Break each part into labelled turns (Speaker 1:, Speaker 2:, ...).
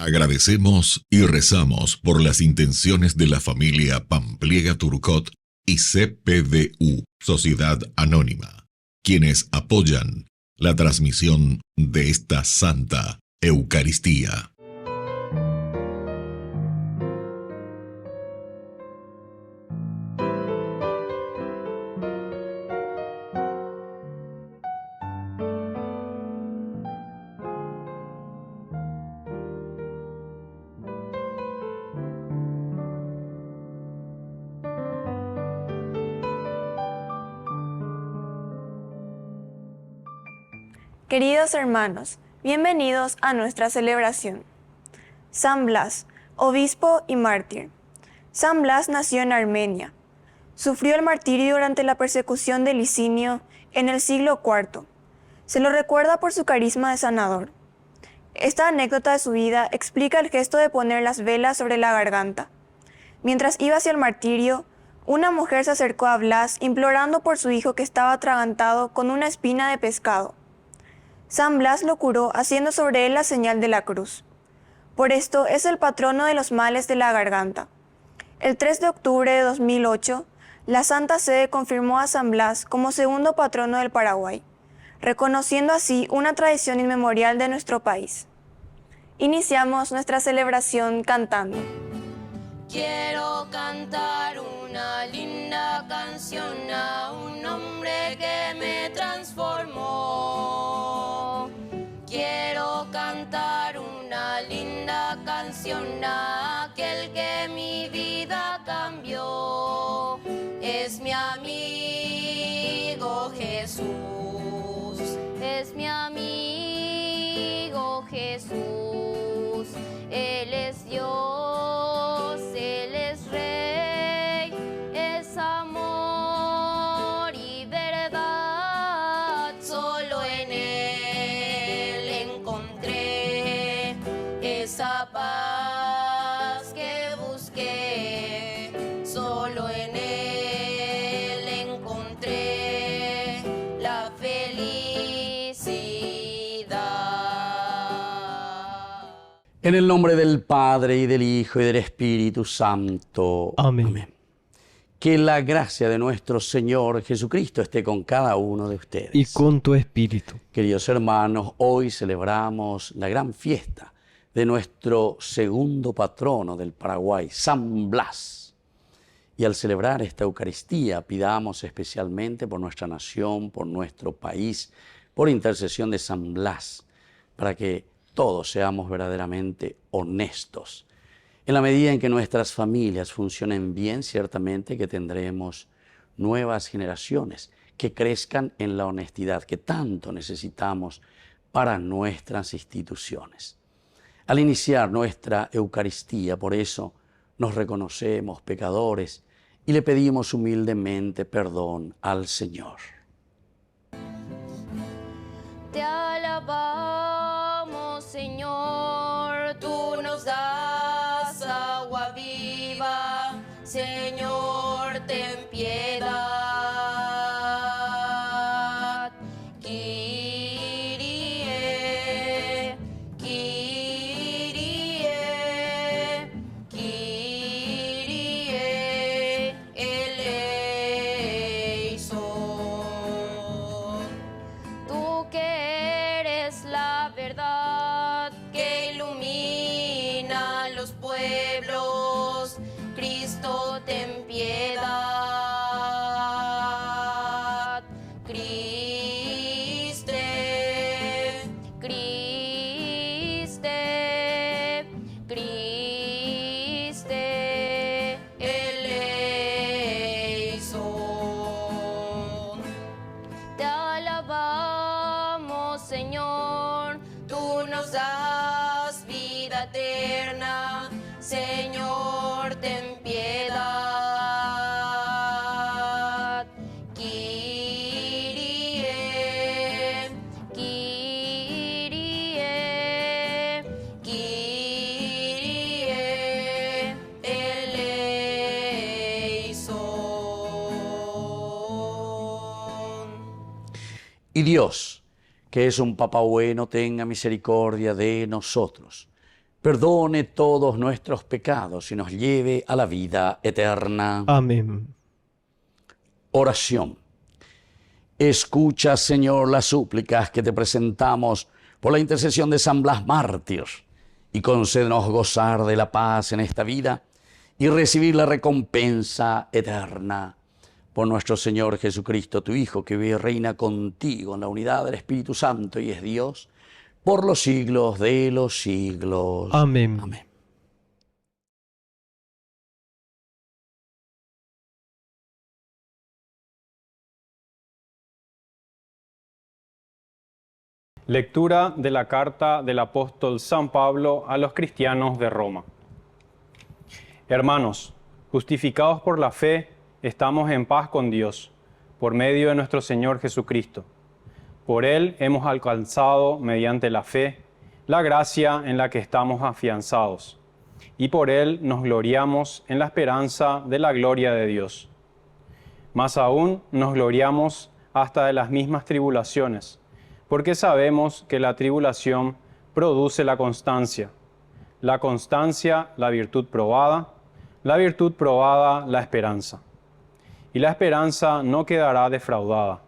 Speaker 1: Agradecemos y rezamos por las intenciones de la familia Pampliega Turcot y CPDU, Sociedad Anónima, quienes apoyan la transmisión de esta Santa Eucaristía.
Speaker 2: Queridos hermanos, bienvenidos a nuestra celebración. San Blas, obispo y mártir. San Blas nació en Armenia. Sufrió el martirio durante la persecución de Licinio en el siglo IV. Se lo recuerda por su carisma de sanador. Esta anécdota de su vida explica el gesto de poner las velas sobre la garganta. Mientras iba hacia el martirio, una mujer se acercó a Blas implorando por su hijo que estaba atragantado con una espina de pescado. San Blas lo curó haciendo sobre él la señal de la cruz. Por esto es el patrono de los males de la garganta. El 3 de octubre de 2008, la Santa Sede confirmó a San Blas como segundo patrono del Paraguay, reconociendo así una tradición inmemorial de nuestro país. Iniciamos nuestra celebración cantando.
Speaker 3: Quiero cantar una linda canción a un hombre que me transformó. Quiero cantar una linda canción a aquel que mi vida cambió. Es mi amigo Jesús, es mi amigo Jesús. Él es Dios, Él es Rey, es amor y verdad. Solo en Él encontré esa paz que busqué. Solo en Él encontré la felicidad.
Speaker 4: En el nombre del Padre, y del Hijo, y del Espíritu Santo.
Speaker 5: Amén.
Speaker 4: Que la gracia de nuestro Señor Jesucristo esté con cada uno de ustedes.
Speaker 5: Y con tu espíritu.
Speaker 4: Queridos hermanos, hoy celebramos la gran fiesta de nuestro segundo patrono del Paraguay, San Blas. Y al celebrar esta Eucaristía, pidamos especialmente por nuestra nación, por nuestro país, por intercesión de San Blas, para que todos seamos verdaderamente honestos. En la medida en que nuestras familias funcionen bien, ciertamente que tendremos nuevas generaciones que crezcan en la honestidad que tanto necesitamos para nuestras instituciones. Al iniciar nuestra Eucaristía, por eso nos reconocemos pecadores y le pedimos humildemente perdón al Señor.
Speaker 3: Te alabamos, Señor, tú nos das agua viva, Señor, ten piedad. Kyrie, Kyrie, Kyrie eleison. Tú que eres la verdad que ilumina los pueblos, Cristo, ten piedad. Criste, Criste, Criste eleison. Te alabamos, Señor, tú nos das vida eterna, Señor, ten piedad. Kyrie, Kyrie, Kyrie eleison.
Speaker 4: Y Dios, que es un Papá bueno, tenga misericordia de nosotros, perdone todos nuestros pecados y nos lleve a la vida eterna.
Speaker 5: Amén.
Speaker 4: Oración. Escucha, Señor, las súplicas que te presentamos por la intercesión de San Blas Mártir y concédenos gozar de la paz en esta vida y recibir la recompensa eterna. Por nuestro Señor Jesucristo, tu Hijo, que vive y reina contigo en la unidad del Espíritu Santo y es Dios, por los siglos de los siglos.
Speaker 5: Amén.
Speaker 4: Amén.
Speaker 6: Lectura de la carta del apóstol San Pablo a los cristianos de Roma. Hermanos, justificados por la fe, estamos en paz con Dios, por medio de nuestro Señor Jesucristo. Por Él hemos alcanzado, mediante la fe, la gracia en la que estamos afianzados, y por Él nos gloriamos en la esperanza de la gloria de Dios. Más aún nos gloriamos hasta de las mismas tribulaciones, porque sabemos que la tribulación produce la constancia, la virtud probada, la esperanza. Y la esperanza no quedará defraudada,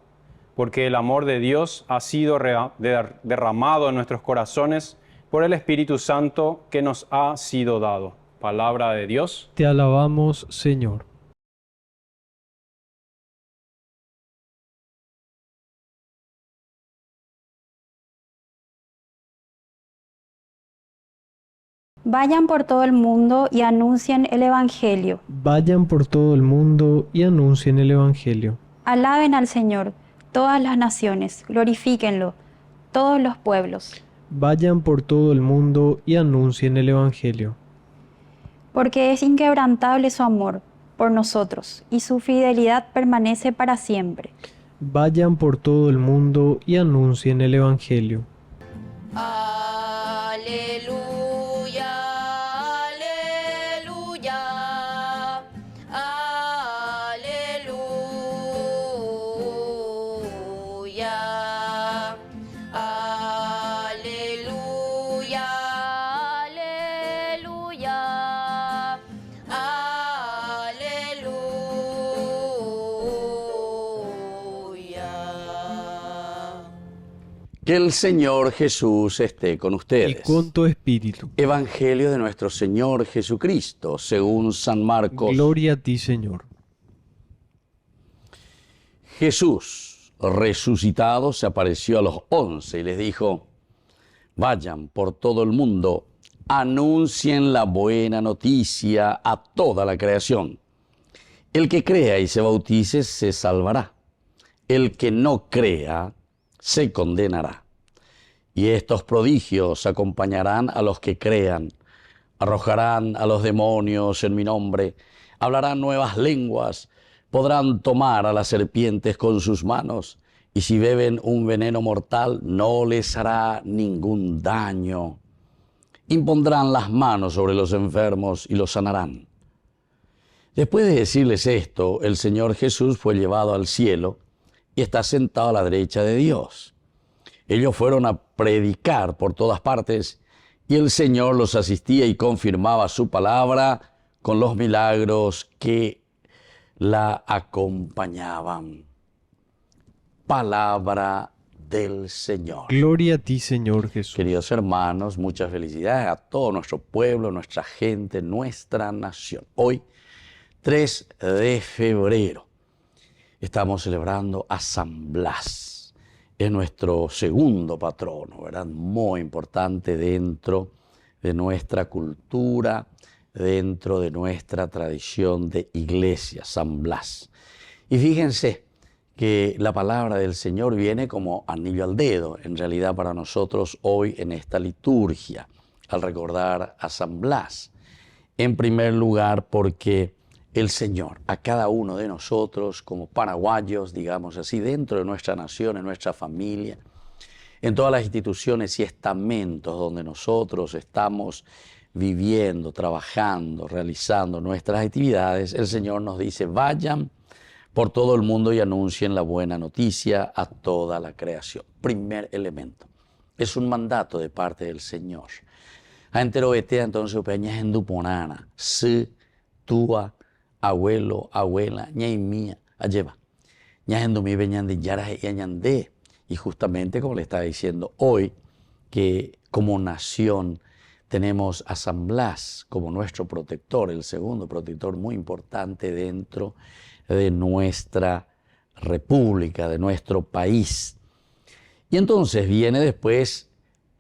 Speaker 6: porque el amor de Dios ha sido derramado en nuestros corazones por el Espíritu Santo que nos ha sido dado. Palabra de Dios.
Speaker 5: Te alabamos, Señor.
Speaker 7: Vayan por todo el mundo y anuncien el Evangelio.
Speaker 5: Vayan por todo el mundo y anuncien el Evangelio.
Speaker 7: Alaben al Señor todas las naciones, glorifíquenlo todos los pueblos.
Speaker 5: Vayan por todo el mundo y anuncien el Evangelio.
Speaker 7: Porque es inquebrantable su amor por nosotros y su fidelidad permanece para siempre.
Speaker 5: Vayan por todo el mundo y anuncien el Evangelio.
Speaker 3: Aleluya, aleluya, aleluya, aleluya, aleluya, aleluya.
Speaker 4: Que el Señor Jesús esté con
Speaker 5: Y
Speaker 4: ustedes.
Speaker 5: con tu espíritu.
Speaker 4: Evangelio de nuestro Señor Jesucristo, según San Marcos.
Speaker 5: Gloria a ti, Señor.
Speaker 4: Jesús, resucitado, se apareció a los 11 y les dijo: vayan por todo el mundo, anuncien la buena noticia a toda la creación. El que crea y se bautice se salvará. El que no crea se condenará. Y estos prodigios acompañarán a los que crean. Arrojarán a los demonios en mi nombre, hablarán nuevas lenguas, podrán tomar a las serpientes con sus manos, y si beben un veneno mortal no les hará ningún daño. Impondrán las manos sobre los enfermos y los sanarán. Después de decirles esto, el Señor Jesús fue llevado al cielo y está sentado a la derecha de Dios. Ellos fueron a predicar por todas partes y el Señor los asistía y confirmaba su palabra con los milagros que la acompañaban. Palabra del Señor.
Speaker 5: Gloria a ti, Señor Jesús.
Speaker 4: Queridos hermanos, muchas felicidades a todo nuestro pueblo, nuestra gente, nuestra nación. Hoy, 3 de febrero, estamos celebrando a San Blas. Es nuestro segundo patrono, ¿verdad? Muy importante dentro de nuestra cultura, dentro de nuestra tradición de iglesia, San Blas. Y fíjense que la palabra del Señor viene como anillo al dedo, en realidad para nosotros hoy en esta liturgia, al recordar a San Blas. En primer lugar, porque el Señor, a cada uno de nosotros, como paraguayos, digamos así, dentro de nuestra nación, en nuestra familia, en todas las instituciones y estamentos donde nosotros estamos viviendo, trabajando, realizando nuestras actividades, el Señor nos dice: vayan por todo el mundo y anuncien la buena noticia a toda la creación. Primer elemento, es un mandato de parte del Señor. Entero este entonces peña en duponana, si, tua, abuelo, abuela, ña mía, lleva. Ña en mi veñan de yara y añandé. Y justamente como le estaba diciendo hoy, que como nación tenemos a San Blas como nuestro protector, el segundo protector muy importante dentro de nuestra república, de nuestro país. Y entonces viene después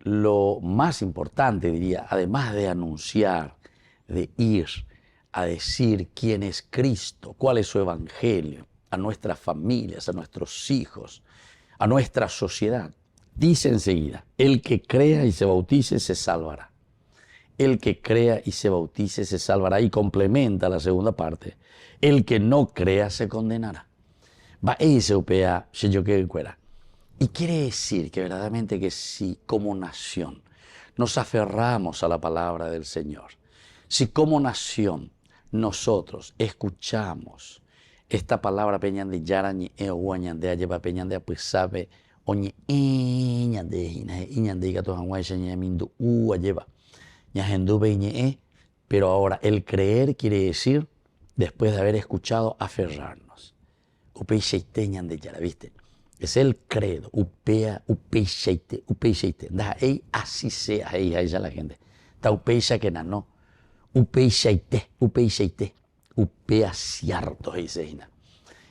Speaker 4: lo más importante, diría, además de anunciar, de ir a decir quién es Cristo, cuál es su evangelio, a nuestras familias, a nuestros hijos, a nuestra sociedad. Dice enseguida, el que crea y se bautice se salvará. El que crea y se bautice se salvará. Y complementa la segunda parte, el que no crea se condenará. Va ese upea, si yo quiero fuera. Y quiere decir que verdaderamente que si como nación nos aferramos a la palabra del Señor, si como nación nosotros escuchamos esta palabra peñan de yarañe eoñande lleva peñan de apisabe oñe iñande iñande gato hanwai ñe mindu lleva ñahendube ñe. Pero ahora el creer quiere decir después de haber escuchado aferrarnos. Upeiseite ñande yara, ¿viste? Es el credo, upea, upeiseite. Da ei así sea, ahí ya la gente. Ta upeisa que no. Upeiseite. Upea cierto, dice.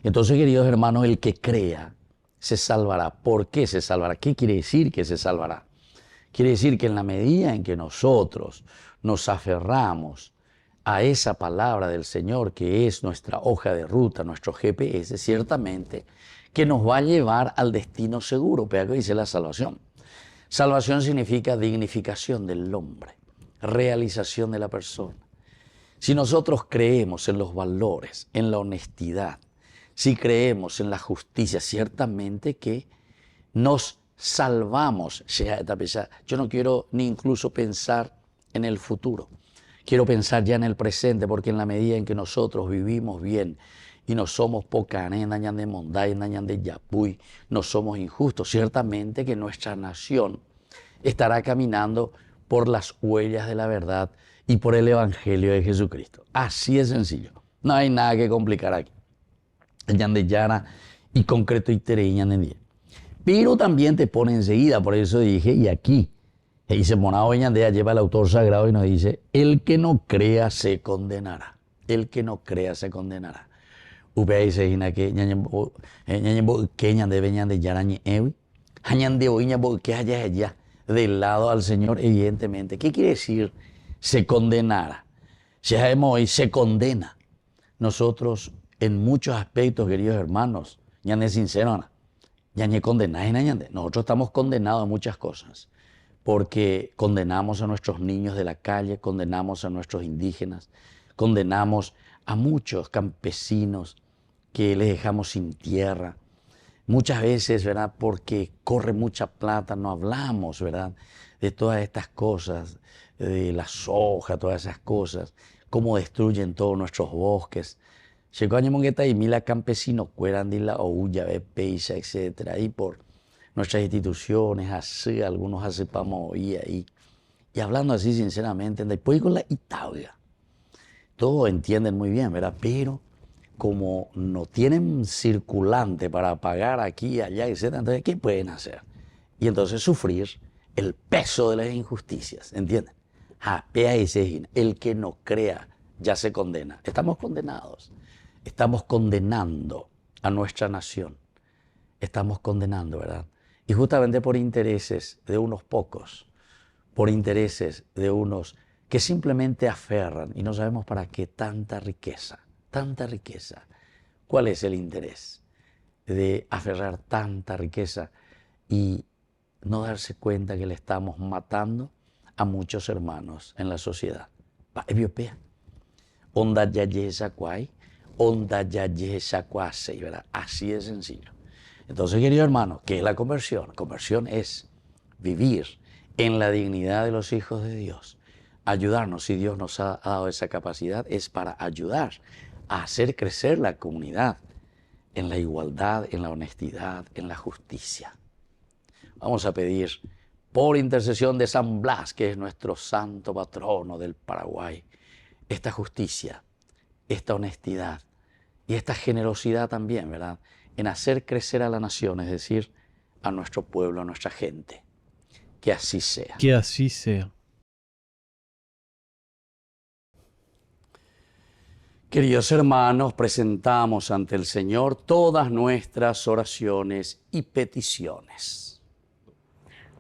Speaker 4: Entonces, queridos hermanos, el que crea se salvará. ¿Por qué se salvará? ¿Qué quiere decir que se salvará? Quiere decir que en la medida en que nosotros nos aferramos a esa palabra del Señor, que es nuestra hoja de ruta, nuestro GPS, ciertamente que nos va a llevar al destino seguro, pero que dice la salvación. Salvación significa dignificación del hombre, realización de la persona. Si nosotros creemos en los valores, en la honestidad, si creemos en la justicia, ciertamente que nos salvamos. Yo no quiero ni incluso pensar en el futuro. Quiero pensar ya en el presente, porque en la medida en que nosotros vivimos bien y no somos pocané, dañan de monday, dañan de yapuy, no somos injustos, ciertamente que nuestra nación estará caminando por las huellas de la verdad y por el Evangelio de Jesucristo. Así es sencillo. No hay nada que complicar aquí. De Yara y concreto y tereñan. Pero también te pone enseguida, por eso dije, y aquí, y se monao Ñandea lleva el autor sagrado y nos dice, el que no crea se condenará. El que no crea se condenará. Upea dice, que ñañembo que ñande veñan de yarañe ewi, añande oiña que haya allá del lado al Señor, evidentemente. ¿Qué quiere decir se condenará? Si hoy se condena. Nosotros, en muchos aspectos, queridos hermanos, ñande sincero, ñañe condenáis, ñande. Nosotros estamos condenados a muchas cosas, porque condenamos a nuestros niños de la calle, condenamos a nuestros indígenas, condenamos a muchos campesinos que les dejamos sin tierra. Muchas veces, ¿verdad? Porque corre mucha plata, no hablamos, ¿verdad? De todas estas cosas, de la soja, todas esas cosas, cómo destruyen todos nuestros bosques. Llegó año mongueta y mila campesinos cueran de la ouya, peisa, etcétera, y por nuestras instituciones, así, algunos acepamos hoy ahí. Y hablando así sinceramente, después con la Italia, todos entienden muy bien, ¿verdad? Pero como no tienen circulante para pagar aquí y allá, etcétera, entonces, ¿qué pueden hacer? Y entonces sufrir el peso de las injusticias, ¿entienden? El que no crea ya se condena. Estamos condenados. Estamos condenando a nuestra nación. Estamos condenando, ¿verdad? Y justamente por intereses de unos pocos, por intereses de unos que simplemente aferran y no sabemos para qué tanta riqueza. Tanta riqueza. ¿Cuál es el interés de aferrar tanta riqueza y no darse cuenta que le estamos matando a muchos hermanos en la sociedad? Onda yayesa kwai, onda yayesa kwasei, ¿verdad? Así de sencillo. Entonces, querido hermano, ¿qué es la conversión? Conversión es vivir en la dignidad de los hijos de Dios. Ayudarnos, si Dios nos ha dado esa capacidad, es para ayudar a hacer crecer la comunidad en la igualdad, en la honestidad, en la justicia. Vamos a pedir por intercesión de San Blas, que es nuestro santo patrono del Paraguay, esta justicia, esta honestidad y esta generosidad también, ¿verdad?, en hacer crecer a la nación, es decir, a nuestro pueblo, a nuestra gente. Que así sea.
Speaker 5: Que así sea.
Speaker 4: Queridos hermanos, presentamos ante el Señor todas nuestras oraciones y peticiones.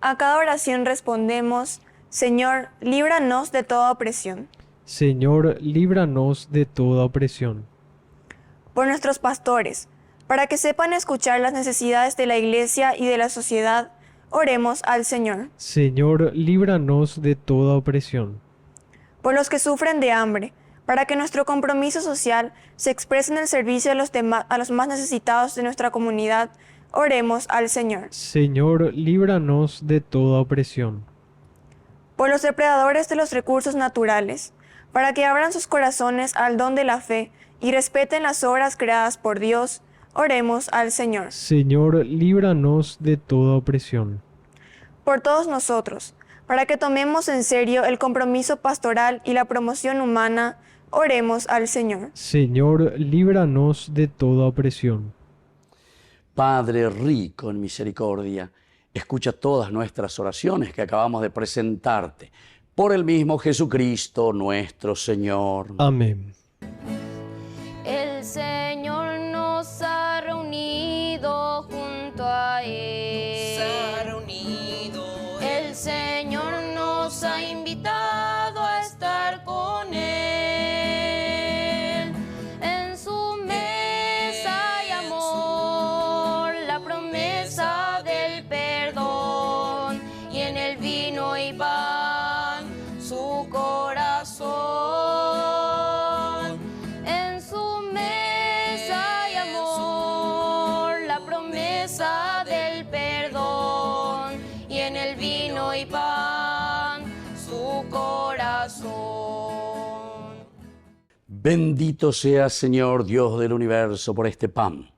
Speaker 2: A cada oración respondemos: Señor, líbranos de toda opresión.
Speaker 5: Señor, líbranos de toda opresión.
Speaker 2: Por nuestros pastores, para que sepan escuchar las necesidades de la Iglesia y de la sociedad, oremos al Señor.
Speaker 5: Señor, líbranos de toda opresión.
Speaker 2: Por los que sufren de hambre, para que nuestro compromiso social se exprese en el servicio a los más necesitados de nuestra comunidad, oremos al Señor.
Speaker 5: Señor, líbranos de toda opresión.
Speaker 2: Por los depredadores de los recursos naturales, para que abran sus corazones al don de la fe y respeten las obras creadas por Dios, oremos al Señor.
Speaker 5: Señor, líbranos de toda opresión.
Speaker 2: Por todos nosotros, para que tomemos en serio el compromiso pastoral y la promoción humana, oremos al Señor.
Speaker 5: Señor, líbranos de toda opresión.
Speaker 4: Padre rico en misericordia, escucha todas nuestras oraciones que acabamos de presentarte. Por el mismo Jesucristo nuestro Señor.
Speaker 5: Amén.
Speaker 3: El Señor nos ha reunido junto a Él. El Señor nos ha invitado a estar con Él. En su mesa hay amor, la promesa del perdón, y en el vino y pan su corazón. En su mesa hay amor, la promesa del perdón, y en el vino y pan su corazón.
Speaker 4: Bendito seas, Señor Dios del universo, por este pan,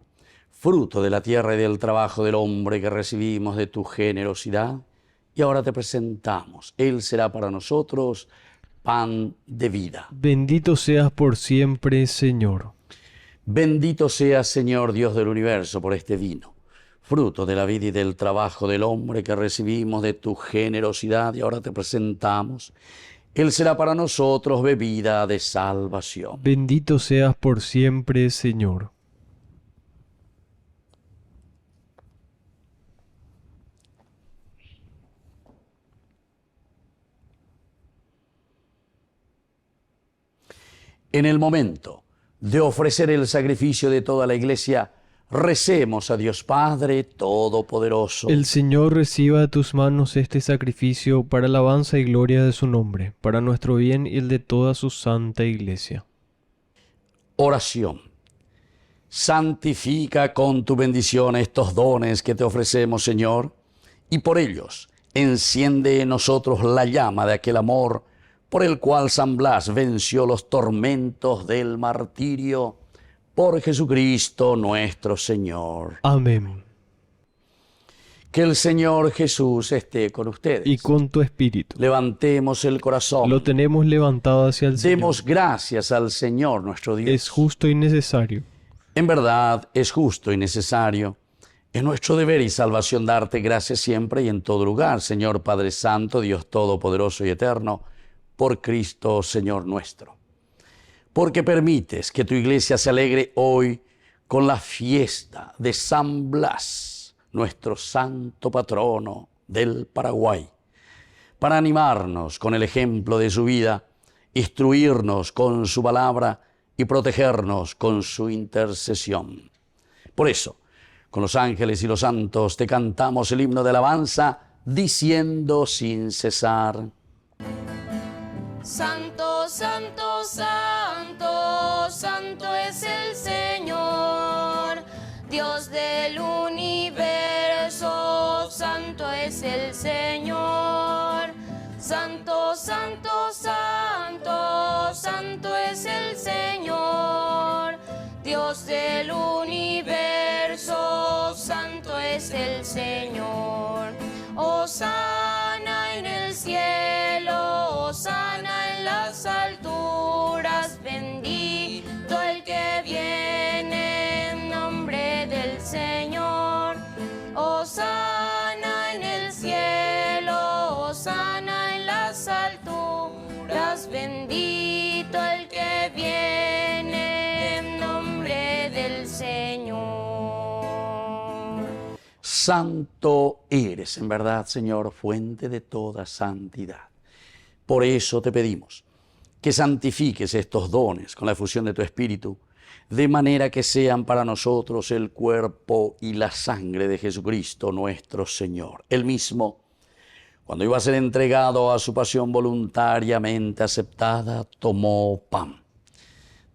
Speaker 4: fruto de la tierra y del trabajo del hombre que recibimos de tu generosidad, y ahora te presentamos. Él será para nosotros pan de vida.
Speaker 5: Bendito seas por siempre, Señor.
Speaker 4: Bendito seas, Señor Dios del universo, por este vino, fruto de la vida y del trabajo del hombre que recibimos de tu generosidad, y ahora te presentamos. Él será para nosotros bebida de salvación.
Speaker 5: Bendito seas por siempre, Señor.
Speaker 4: En el momento de ofrecer el sacrificio de toda la Iglesia, recemos a Dios Padre Todopoderoso.
Speaker 5: El Señor reciba de tus manos este sacrificio para alabanza y gloria de su nombre, para nuestro bien y el de toda su santa Iglesia.
Speaker 4: Oración. Santifica con tu bendición estos dones que te ofrecemos, Señor, y por ellos enciende en nosotros la llama de aquel amor por el cual San Blas venció los tormentos del martirio, por Jesucristo nuestro Señor.
Speaker 5: Amén.
Speaker 4: Que el Señor Jesús esté con ustedes.
Speaker 5: Y con tu espíritu.
Speaker 4: Levantemos el corazón.
Speaker 5: Lo tenemos levantado hacia el Señor.
Speaker 4: Demos gracias al Señor nuestro Dios.
Speaker 5: Es justo y necesario.
Speaker 4: En verdad es justo y necesario. Es nuestro deber y salvación darte gracias siempre y en todo lugar, Señor Padre Santo, Dios Todopoderoso y Eterno, por Cristo, Señor nuestro. Porque permites que tu iglesia se alegre hoy con la fiesta de San Blas, nuestro santo patrono del Paraguay, para animarnos con el ejemplo de su vida, instruirnos con su palabra y protegernos con su intercesión. Por eso, con los ángeles y los santos te cantamos el himno de alabanza, diciendo sin cesar:
Speaker 3: Santo, santo, santo, santo es el Señor, Dios del universo, santo es el Señor. Santo, santo, santo, santo es el Señor, Dios del universo, santo es el Señor. Hosana cielo, hosana en las alturas, bendito el que viene en nombre del Señor. Hosana en el cielo, hosana en las alturas, bendito el que viene en nombre del Señor.
Speaker 4: Santo eres, en verdad, Señor, fuente de toda santidad. Por eso te pedimos que santifiques estos dones con la efusión de tu Espíritu, de manera que sean para nosotros el cuerpo y la sangre de Jesucristo nuestro Señor. Él mismo, cuando iba a ser entregado a su pasión voluntariamente aceptada, tomó pan.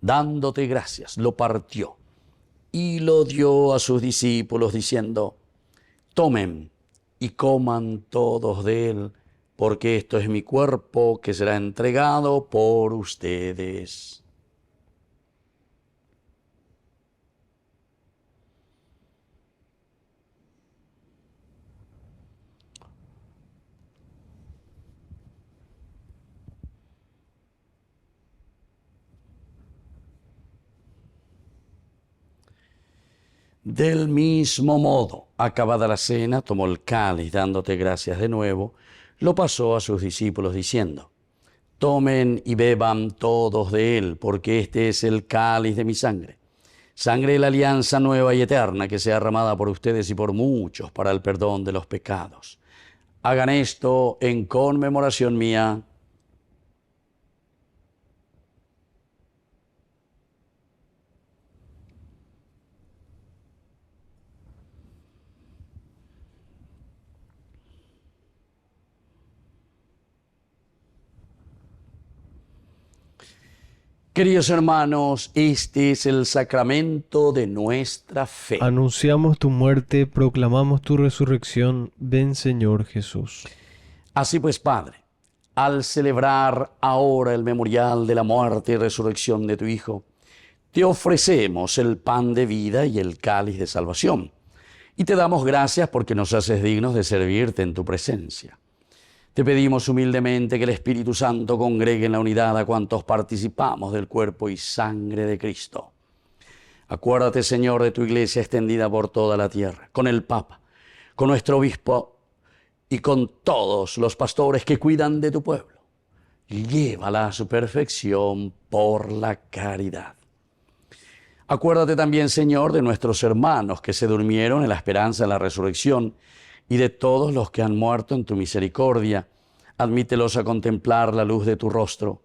Speaker 4: Dándote gracias, lo partió y lo dio a sus discípulos diciendo: tomen y coman todos de él, porque esto es mi cuerpo que será entregado por ustedes. Del mismo modo, acabada la cena, tomó el cáliz, dándote gracias de nuevo, lo pasó a sus discípulos diciendo: tomen y beban todos de él, porque este es el cáliz de mi sangre, sangre de la alianza nueva y eterna, que sea derramada por ustedes y por muchos para el perdón de los pecados. Hagan esto en conmemoración mía. Queridos hermanos, este es el sacramento de nuestra fe.
Speaker 5: Anunciamos tu muerte, proclamamos tu resurrección. Ven, Señor Jesús.
Speaker 4: Así pues, Padre, al celebrar ahora el memorial de la muerte y resurrección de tu Hijo, te ofrecemos el pan de vida y el cáliz de salvación, y te damos gracias porque nos haces dignos de servirte en tu presencia. Te pedimos humildemente que el Espíritu Santo congregue en la unidad a cuantos participamos del cuerpo y sangre de Cristo. Acuérdate, Señor, de tu iglesia extendida por toda la tierra, con el Papa, con nuestro obispo y con todos los pastores que cuidan de tu pueblo. Llévala a su perfección por la caridad. Acuérdate también, Señor, de nuestros hermanos que se durmieron en la esperanza de la resurrección, y de todos los que han muerto en tu misericordia. Admítelos a contemplar la luz de tu rostro.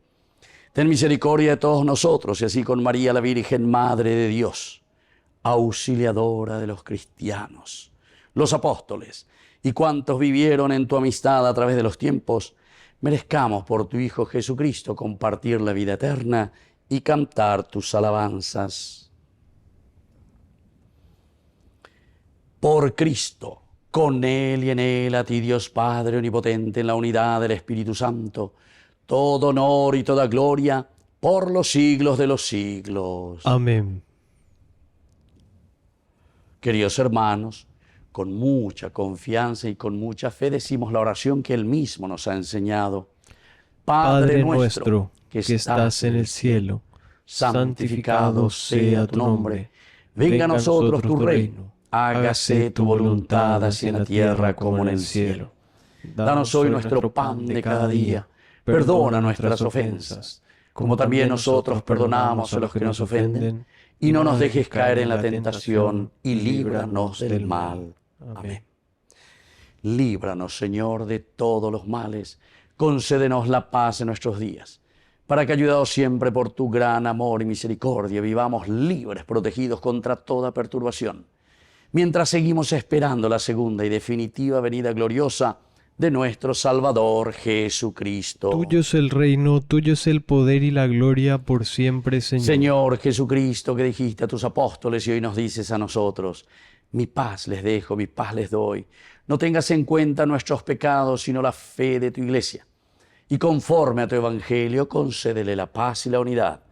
Speaker 4: Ten misericordia de todos nosotros, y así con María, la Virgen Madre de Dios, auxiliadora de los cristianos, los apóstoles y cuantos vivieron en tu amistad a través de los tiempos, merezcamos por tu Hijo Jesucristo compartir la vida eterna y cantar tus alabanzas. Por Cristo, con Él y en Él, a ti, Dios Padre Omnipotente, en la unidad del Espíritu Santo, todo honor y toda gloria por los siglos de los siglos.
Speaker 5: Amén.
Speaker 4: Queridos hermanos, con mucha confianza y con mucha fe decimos la oración que Él mismo nos ha enseñado.
Speaker 5: Padre nuestro, que estás en el cielo, santificado sea tu nombre. Venga a nosotros tu reino. Hágase tu voluntad, así en la tierra como en el cielo. Danos hoy nuestro pan de cada día. Perdona nuestras ofensas, como también nosotros perdonamos a los que nos ofenden. Y no nos dejes caer en la tentación, y líbranos del mal. Amén. Líbranos, Señor, de todos los males. Concédenos la paz en nuestros días, para que, ayudados siempre por tu gran amor y misericordia, vivamos libres, protegidos contra toda perturbación, mientras seguimos esperando la segunda y definitiva venida gloriosa de nuestro Salvador Jesucristo. Tuyo es el reino, tuyo es el poder y la gloria por siempre, Señor.
Speaker 4: Señor Jesucristo, que dijiste a tus apóstoles y hoy nos dices a nosotros: mi paz les dejo, mi paz les doy. No tengas en cuenta nuestros pecados, sino la fe de tu iglesia. Y conforme a tu evangelio, concédele la paz y la unidad.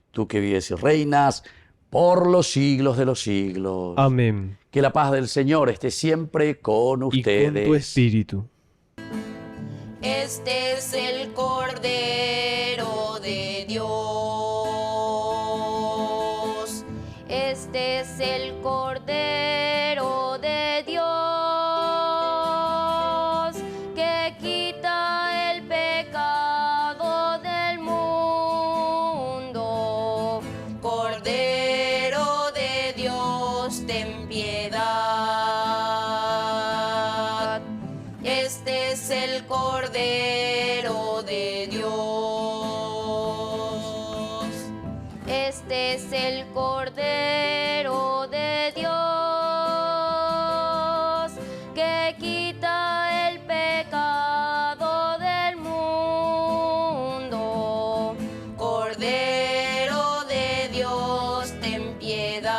Speaker 4: Tú que vives y reinas por los siglos de los siglos.
Speaker 5: Amén.
Speaker 4: Que la paz del Señor esté siempre con ustedes.
Speaker 5: Y con tu espíritu.
Speaker 3: Este es el Cordero de Dios. Este es el Cordero de Dios que quita el pecado del mundo. Cordero de Dios, ten piedad. Este es el Cordero de Dios. Este es el Cordero de Dios que quita el pecado del mundo. Cordero de Dios, ten piedad.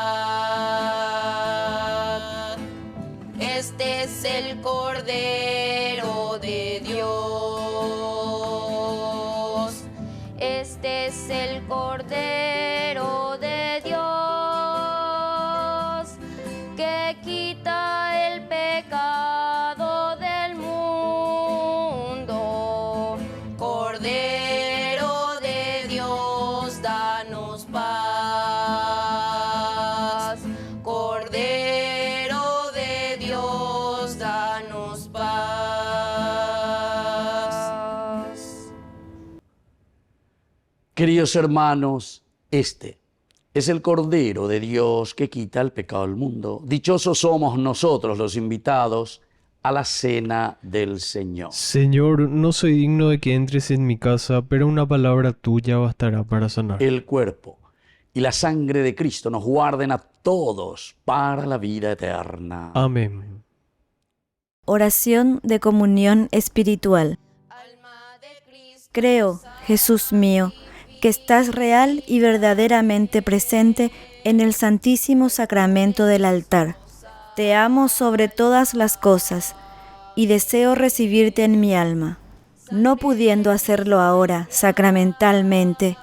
Speaker 3: Este es el Cordero de Dios. Este es el Cordero de Dios que quita el pecado del mundo. Cordero de Dios, danos paz. Cordero de Dios, danos paz.
Speaker 4: Queridos hermanos, este es el Cordero de Dios que quita el pecado del mundo. Dichosos somos nosotros los invitados a la cena del Señor.
Speaker 5: Señor, no soy digno de que entres en mi casa, pero una palabra tuya bastará para sanar.
Speaker 4: El cuerpo y la sangre de Cristo nos guarden a todos para la vida eterna.
Speaker 5: Amén.
Speaker 8: Oración de comunión espiritual. Creo, Jesús mío, que estás real y verdaderamente presente en el Santísimo Sacramento del altar. Te amo sobre todas las cosas y deseo recibirte en mi alma. No pudiendo hacerlo ahora sacramentalmente,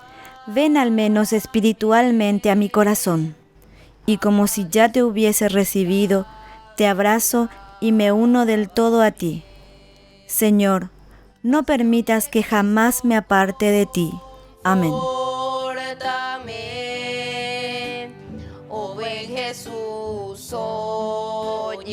Speaker 8: ven al menos espiritualmente a mi corazón. Y como si ya te hubiese recibido, te abrazo y me uno del todo a ti. Señor, no permitas que jamás me aparte de ti. Amén.
Speaker 3: Pórtame, oh buen Jesús, óyeme.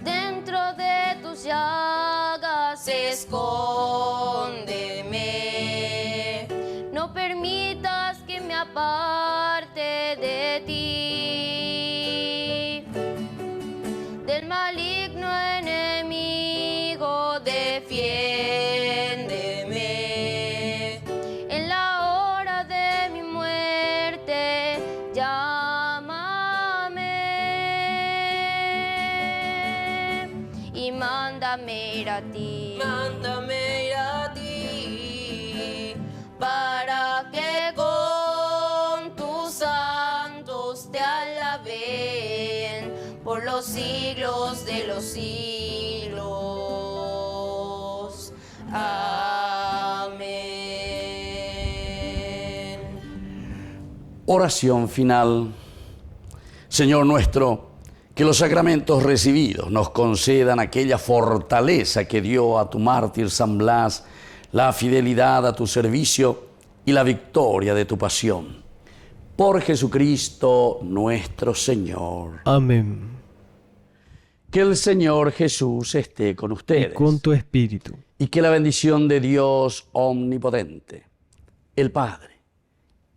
Speaker 3: Dentro de tus llagas escóndeme, no permitas que me aparte de ti. Del maligno enemigo defiéndeme. En la hora de mi muerte, llámame y mándame ir a ti. Mándame ir a ti para que con tus santos te alaben por los siglos de los siglos. Amén.
Speaker 4: Oración final. Señor nuestro, que los sacramentos recibidos nos concedan aquella fortaleza que dio a tu mártir San Blas, la fidelidad a tu servicio y la victoria de tu pasión. Por Jesucristo nuestro Señor.
Speaker 5: Amén.
Speaker 4: Que el Señor Jesús esté con ustedes.
Speaker 5: Y con tu espíritu.
Speaker 4: Y que la bendición de Dios omnipotente, el Padre,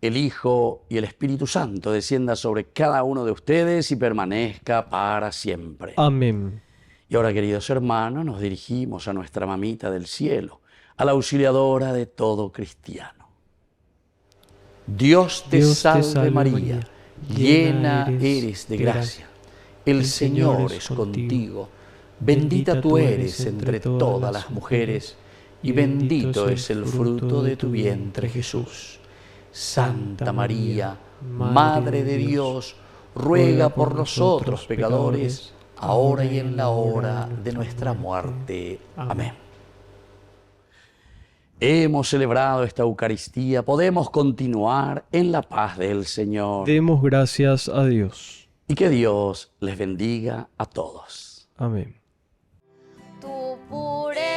Speaker 4: el Hijo y el Espíritu Santo descienda sobre cada uno de ustedes y permanezca para siempre.
Speaker 5: Amén.
Speaker 4: Y ahora, queridos hermanos, nos dirigimos a nuestra mamita del cielo, a la auxiliadora de todo cristiano. Dios te salve María, llena eres de gracia. El Señor es contigo, bendita tú eres entre todas las mujeres, y bendito es el fruto de tu vientre Jesús. Santa María, Madre de Dios, ruega por nosotros pecadores, ahora y en la hora de nuestra muerte. Amén. Hemos celebrado esta Eucaristía, podemos continuar en la paz del Señor.
Speaker 5: Demos gracias a Dios.
Speaker 4: y que Dios les bendiga a todos.
Speaker 5: Amén.
Speaker 3: Tu pureza